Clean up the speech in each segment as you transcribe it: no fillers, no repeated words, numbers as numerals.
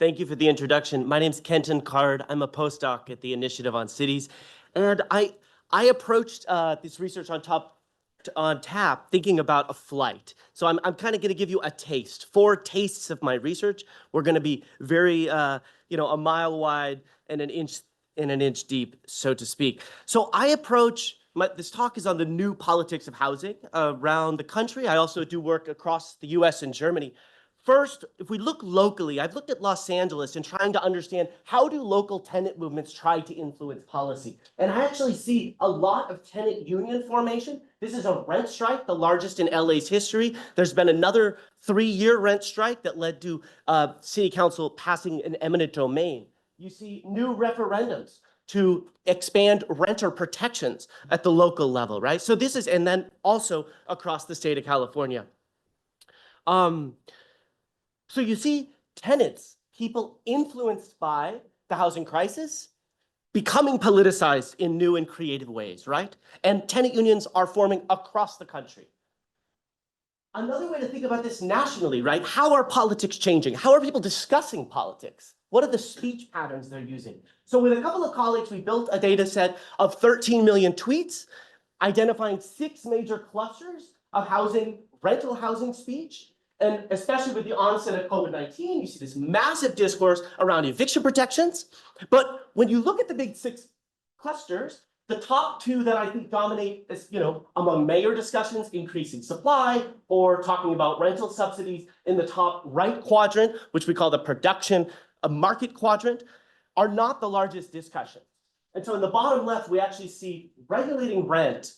Thank you for the introduction. My name's Kenton Card. I'm a postdoc at the Initiative on Cities. And I approached this research on tap thinking about a flight. So I'm kind of going to give you a taste, 4 tastes of my research. We're going to be very, a mile wide and an inch deep, so to speak. So I approach, this talk is on the new politics of housing around the country. I also do work across the US and Germany. First, if we look locally, I've looked at Los Angeles and trying to understand how do local tenant movements try to influence policy. And I actually see a lot of tenant union formation. This is a rent strike, the largest in LA's history. There's been another 3-year rent strike that led to city council passing an eminent domain. You see new referendums to expand renter protections at the local level, right? So this is, and then also across the state of California. So you see tenants, people influenced by the housing crisis, becoming politicized in new and creative ways, right? And tenant unions are forming across the country. Another way to think about this nationally, right? How are politics changing? How are people discussing politics? What are the speech patterns they're using? So with a couple of colleagues, we built a data set of 13 million tweets, identifying 6 major clusters of rental housing speech. And especially with the onset of COVID-19, you see this massive discourse around eviction protections. But when you look at the big 6 clusters, the top 2 that I think dominate is, among mayor discussions, increasing supply, or talking about rental subsidies in the top right quadrant, which we call the production market quadrant, are not the largest discussions. And so in the bottom left, we actually see regulating rent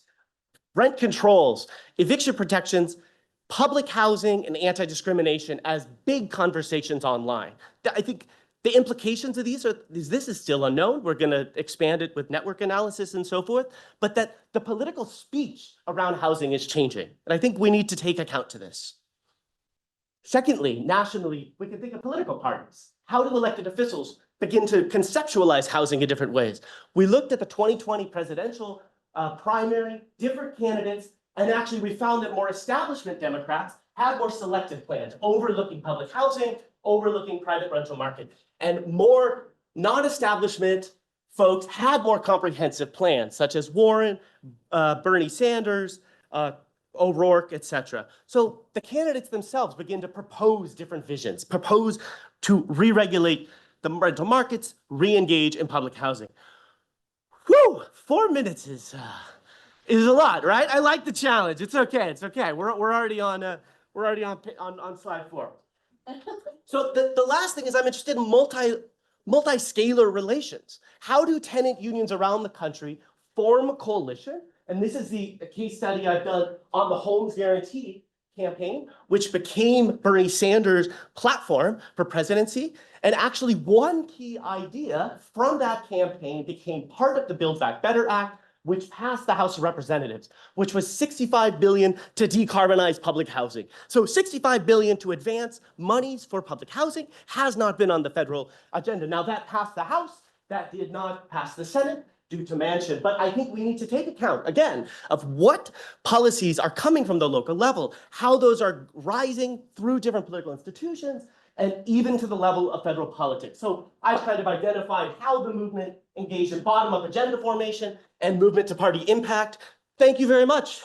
controls, eviction protections, public housing, and anti-discrimination as big conversations online. I think the implications of this is still unknown. We're going to expand it with network analysis and so forth, but that the political speech around housing is changing. And I think we need to take account to this. Secondly, nationally, we can think of political parties. How do elected officials begin to conceptualize housing in different ways? We looked at the 2020 presidential primary, different candidates, and actually we found that more establishment Democrats had more selective plans, overlooking public housing, overlooking private rental market, and more non-establishment folks had more comprehensive plans, such as Warren, Bernie Sanders, O'Rourke, etc. So the candidates themselves begin to propose different visions, propose to re-regulate the rental markets, re-engage in public housing. Whew, 4 minutes is a lot, right? I like the challenge. It's okay. It's okay. We're already on slide 4. So the last thing is I'm interested in multi-scalar relations. How do tenant unions around the country form a coalition? And this is the case study I've done on the Homes Guarantee campaign, which became Bernie Sanders' platform for presidency. And actually one key idea from that campaign became part of the Build Back Better Act, which passed the House of Representatives, which was $65 billion to decarbonize public housing. So $65 billion to advance monies for public housing has not been on the federal agenda. Now that passed the House, that did not pass the Senate due to Manchin. But I think we need to take account, again, of what policies are coming from the local level, how those are rising through different political institutions, and even to the level of federal politics. So I've kind of identified how the movement engaged in bottom-up agenda formation and movement to party impact. Thank you very much.